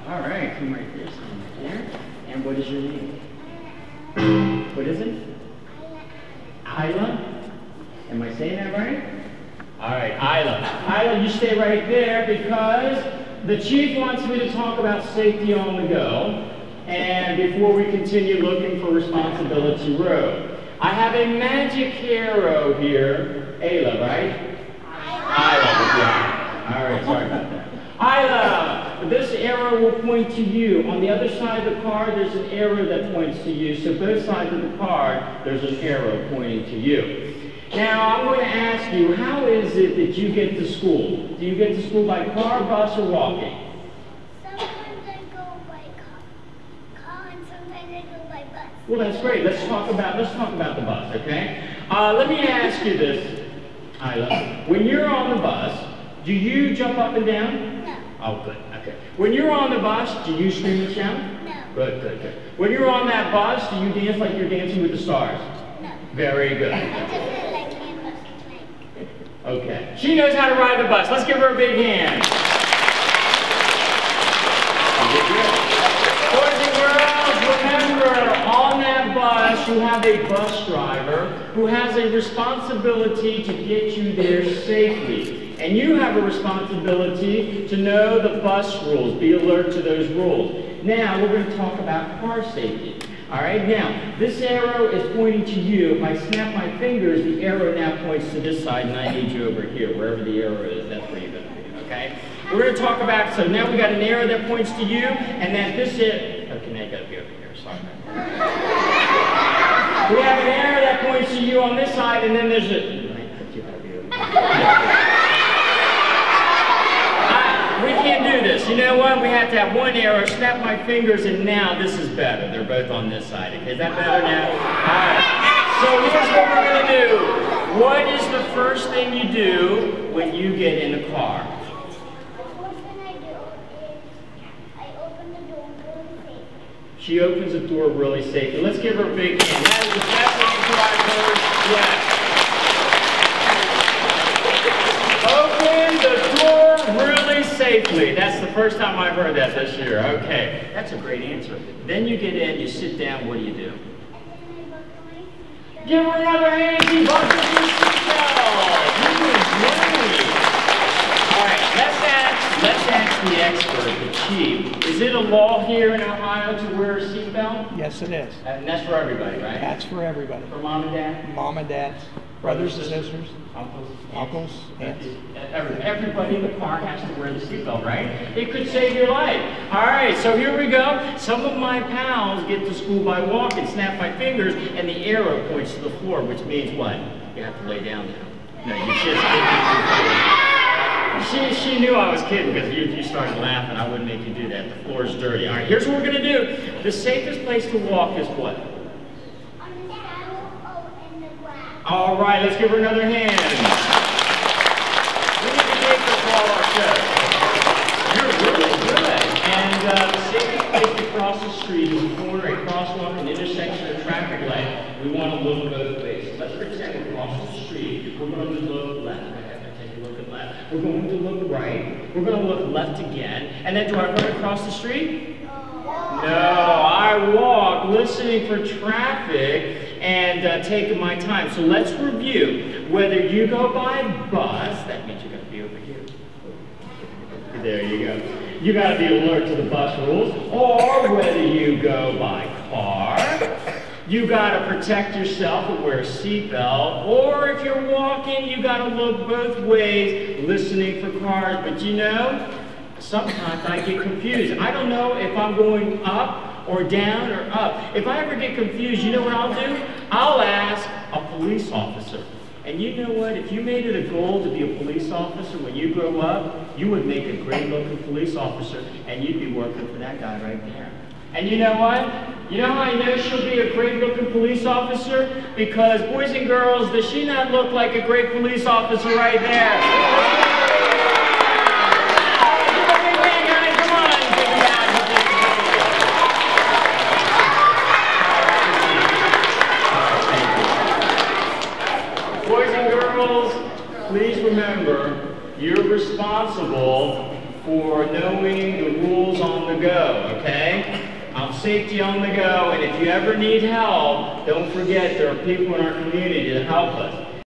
All right, come right there, stand right there. And what is your name? What is it? Isla? Am I saying that right? All right, Isla. Isla, you stay right there because the chief wants me to talk about safety on the go. And before we continue looking for Responsibility Road, I have a magic arrow here. Ayla, right? Isla, yeah. All right, sorry about that. Isla, this arrow will point to you. On the other side of the card, there's an arrow that points to you. So both sides of the card, there's an arrow pointing to you. Now, I'm going to ask you, how is it that you get to school? Do you get to school by car, bus, or walking? Sometimes I go by car and sometimes I go by bus. Well, that's great. Let's talk about the bus, okay? Let me ask you this, Isla. When you're on the bus, do you jump up and down? No. Oh, good. Okay. When you're on the bus, do you scream and shout? No. Good, good, good. When you're on that bus, do you dance like you're dancing with the stars? No. Very good. I just feel like I'm like. Okay. She knows how to ride the bus. Let's give her a big hand. Boys and girls, remember, on that bus, you have a bus driver who has a responsibility to get you there safely. And you have a responsibility to know the bus rules, be alert to those rules. Now, we're going to talk about car safety. All right, now, this arrow is pointing to you. If I snap my fingers, the arrow now points to this side, and I need you over here. Wherever the arrow is, that's where you're going to be, okay? We're going to talk about, so now we got an arrow that points to you, and then this is, okay, now you got to be over here, sorry. We have an arrow that points to you on this side, and then there's a, you got to be over here. We can't do this. You know what? We have to have one arrow, snap my fingers, and now this is better. They're both on this side. Okay, is that better now? All right. So here's what we're going to do. What is the first thing you do when you get in the car? The first thing I do is I open the door really safely. She opens the door really safely. Let's give her a big hand. That is the best answer I've heard. Yes. Open the door really safely. That's the first time I've heard that this year. Okay, that's a great answer. Then you get in, you sit down, what do you do? Give her another hand, she buckles her seatbelt. All right, let's ask the expert, the chief. Is it a law here in Ohio to wear a seatbelt? Yes, it is. And that's for everybody, right? That's for everybody. For mom and dad? Mom and dads, brothers and sisters, uncles, aunts. Everybody in the car has to wear the seatbelt, right? It could save your life. All right, so here we go. Some of my pals get to school by walking, snap my fingers, and the arrow points to the floor, which means what? You have to lay down now. No, you just She knew I was kidding because you started laughing. I wouldn't make you do that. The floor is dirty. All right, here's what we're going to do. The safest place to walk is what? On the saddle and the ground. All right, let's give her another hand. We need to take her for all our show. You're really good. And the safest place to cross the street is a corner, a crosswalk, an intersection, a traffic light. We want to look both ways. Let's pretend we're crossing the street. We're going to look left. Take a look at left. We're going to look right. We're going to look left again. And then do I run across the street? No, I walk listening for traffic and taking my time. So let's review. Whether you go by bus, that means you're going to be over here. There you go. You got to be alert to the bus rules. Or whether you go by car, you got to protect yourself and wear a seatbelt. Or if you're walking, you got to look both ways, listening for cars. But you know, sometimes I get confused. I don't know if I'm going up or down or up. If I ever get confused, you know what I'll do? I'll ask a police officer. And you know what? If you made it a goal to be a police officer when you grow up, you would make a great looking police officer and you'd be working for that guy right there. And you know what? You know how I know she'll be a great looking police officer? Because, boys and girls, does she not look like a great police officer right there? Please remember, you're responsible for knowing the rules on the the go, okay? Safety on the go, and if you ever need help, don't forget there are people in our community to help us.